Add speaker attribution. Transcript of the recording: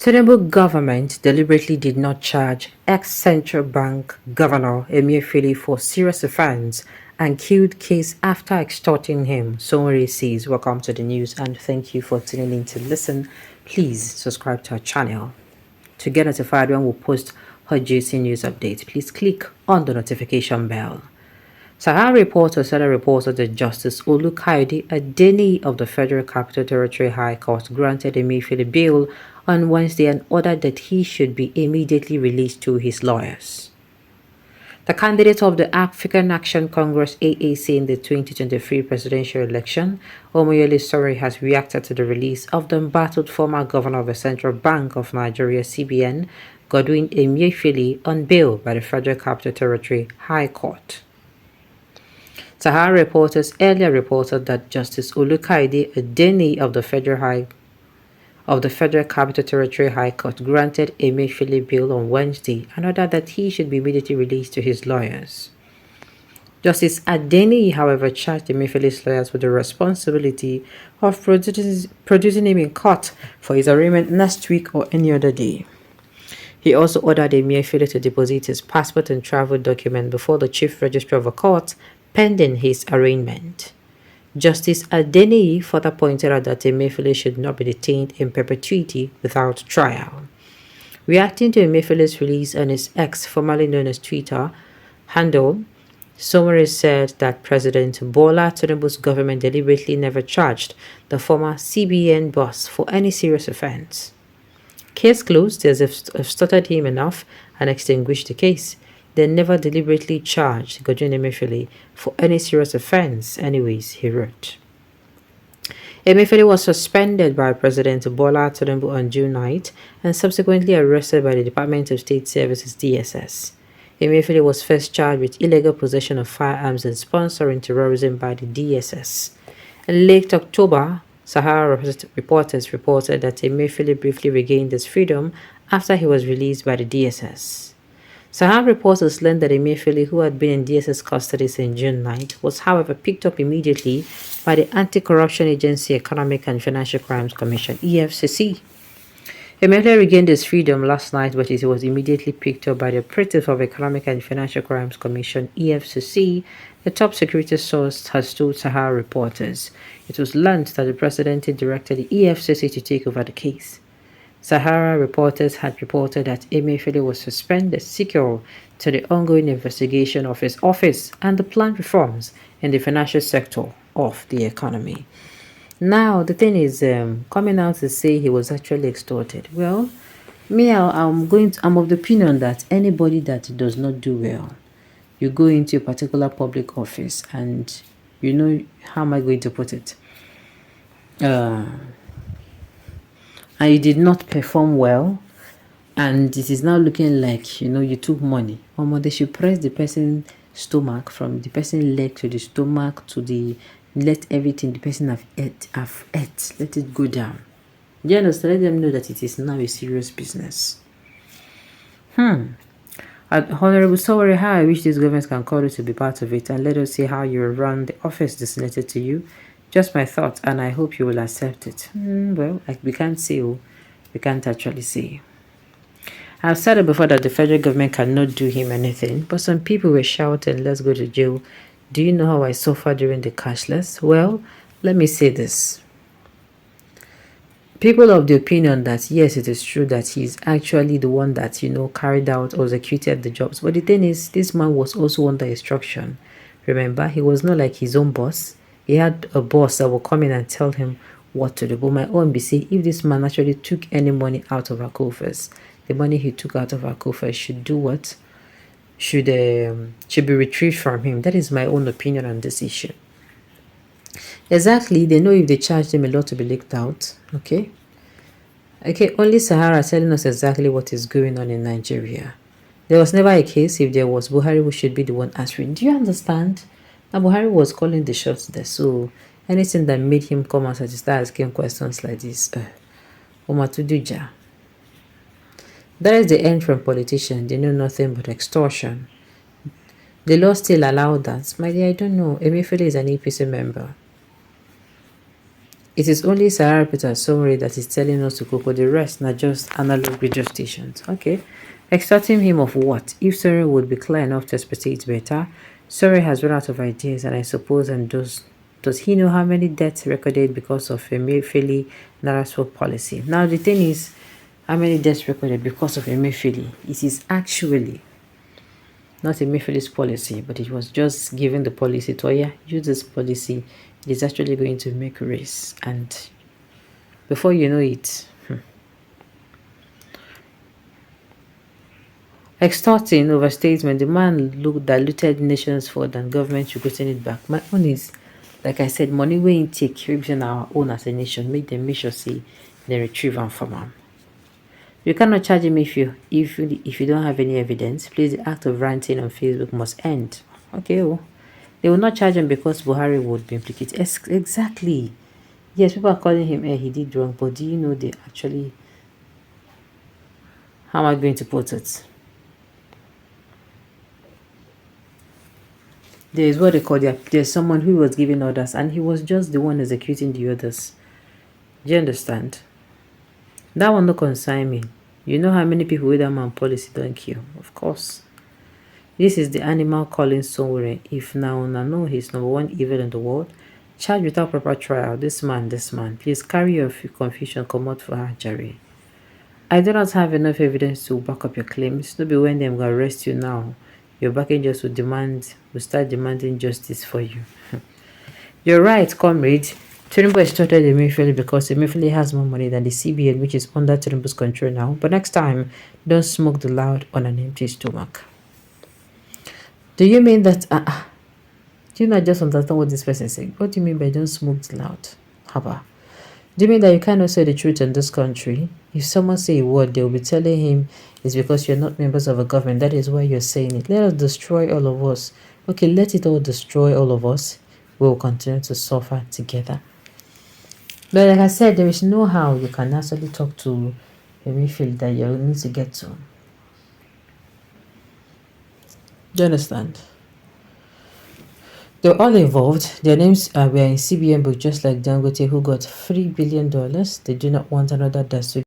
Speaker 1: Tinubu government deliberately did not charge ex-central bank governor Emefiele for serious offense and killed case after extorting him, Somore says. Welcome to the news and thank you for tuning in to listen. Please subscribe to our channel. To get notified when we post hot juicy news updates, please click on the notification bell. Sahara reporters said a report that Justice Olukayode Adeniyi of the Federal Capital Territory High Court granted Emefiele bail on Wednesday and ordered that he should be immediately released to his lawyers. The candidate of the African Action Congress AAC in the 2023 presidential election, Omoyele Sowore, has reacted to the release of the embattled former governor of the Central Bank of Nigeria (CBN), Godwin Emefiele, on bail by the Federal Capital Territory High Court. Sahara reporters earlier reported that Justice Olukayode Adeniyi of the Federal Capital Territory High Court granted Emefiele bail on Wednesday and ordered that he should be immediately released to his lawyers. Justice Adeniyi, however, charged Emefiele's lawyers with the responsibility of producing him in court for his arraignment next week or any other day. He also ordered Emefiele to deposit his passport and travel document before the Chief Registrar of the court pending his arraignment. Justice Adeniyi further pointed out that Emefiele should not be detained in perpetuity without trial. Reacting to Emefiele's release on his ex, formerly known as Twitter, handle, Somore said that President Bola Tinubu's government deliberately never charged the former CBN boss for any serious offense. Case closed as if extorted him enough and extinguished the case. They never deliberately charged Godwin Emefiele for any serious offense anyways, he wrote. Emefiele was suspended by President Bola Tinubu on June 9th and subsequently arrested by the Department of State Services DSS. Emefiele was first charged with illegal possession of firearms and sponsoring terrorism by the DSS. In late October, Sahara reporters reported that Emefiele briefly regained his freedom after he was released by the DSS. Sahara reporters learned that Emefiele, who had been in DSS custody since June 9th, was however picked up immediately by the Anti-Corruption Agency Economic and Financial Crimes Commission (EFCC). Emefiele regained his freedom last night, but he was immediately picked up by the operatives of Economic and Financial Crimes Commission (EFCC), the top security source has told Sahara reporters. It was learned that the president directed the EFCC to take over the case. Sahara reporters had reported that Emefiele was suspended secure to the ongoing investigation of his office and the planned reforms in the financial sector of the economy. Now, the thing is, coming out to say he was actually extorted. Well, I'm of the opinion that anybody that does not do well, you go into a particular public office and how am I going to put it? And you did not perform well, and it is now looking like you took money. They should press the person's stomach, from the person's leg to the stomach to the let everything the person have ate, let it go down. Do you understand? Let them know that it is now a serious business. Honorable Sowore, how I wish this government can call you to be part of it and let us see how you will run the office designated to you. Just my thoughts, and I hope you will accept it. Well, we can't say, we can't actually say. I've said it before that the federal government cannot do him anything, but some people were shouting, let's go to jail. Do you know how I suffered during the cashless? Well, let me say this. People of the opinion that yes, it is true that he's actually the one that, carried out or executed the jobs. But the thing is, this man was also under instruction. Remember, he was not like his own boss. He had a boss that would come in and tell him what to do. But my own be say, if this man actually took any money out of our coffers, the money he took out of our coffers should do what? Should be retrieved from him. That is my own opinion on this issue. Exactly, they know if they charge them a lot to be leaked out. Okay, only Sahara telling us exactly what is going on in Nigeria. There was never a case if there was Buhari who should be the one answering. Do you understand? Now Buhari was calling the shots there, so anything that made him come out and start asking questions like this, Omatuduja. That is the end from politicians. They know nothing but extortion. The law still allowed that. My dear, I don't know. Emefiele is an APC member. It is only Sarah Peter summary that is telling us to cocoa. The rest not just analog radio stations. Okay. Extorting him of what? If Surrey would be clear enough to expectate better, Surrey has run out of ideas, and I suppose, and does he know how many deaths recorded because of Emefiele narrative policy? Now the thing is, how many deaths recorded because of Emefiele? It is actually not Emefiele's policy, but it was just giving the policy to, yeah, use this policy. It is actually going to make race, and before you know it, extorting overstatement, the man looked diluted nations for than government should getting it back. My own is, like I said, money we in take represent our own as a nation, make them make sure say they retrieve and from them. You cannot charge him if you don't have any evidence. Please, the act of ranting on Facebook must end. Okay, oh. They will not charge him because Buhari would be implicated. Exactly. Yes, people are calling him, he did wrong, but do you know they actually, how am I going to put it? There is what they call there's someone who was giving orders and he was just the one executing the orders. Do you understand? That one no concern me. You know how many people with that man policy don't kill? Of course. This is the animal calling somewhere. If now no he's number one evil in the world, charge without proper trial. This man. Please carry your confusion, come out for her, Jerry. I do not have enough evidence to back up your claims. No be when them go arrest you now. Your back angels will start demanding justice for you. You're right, comrade. Tinubu extorted Emefiele because Emefiele has more money than the CBN, which is under Tinubu's control now. But next time, don't smoke the loud on an empty stomach. Do you mean that? Do you not just understand what this person is saying? What do you mean by don't smoke the loud? Haba. Do you mean that you cannot say the truth in this country? If someone say a word, they will be telling him it's because you're not members of a government. That is why you're saying it. Let us destroy all of us. Okay, let it all destroy all of us. We will continue to suffer together. But like I said, there is no how you can actually talk to Emefiele that you need to get to. Do you understand? They're all involved. Their names were in CBN book, just like Dangote, who got $3 billion. They do not want another dastardly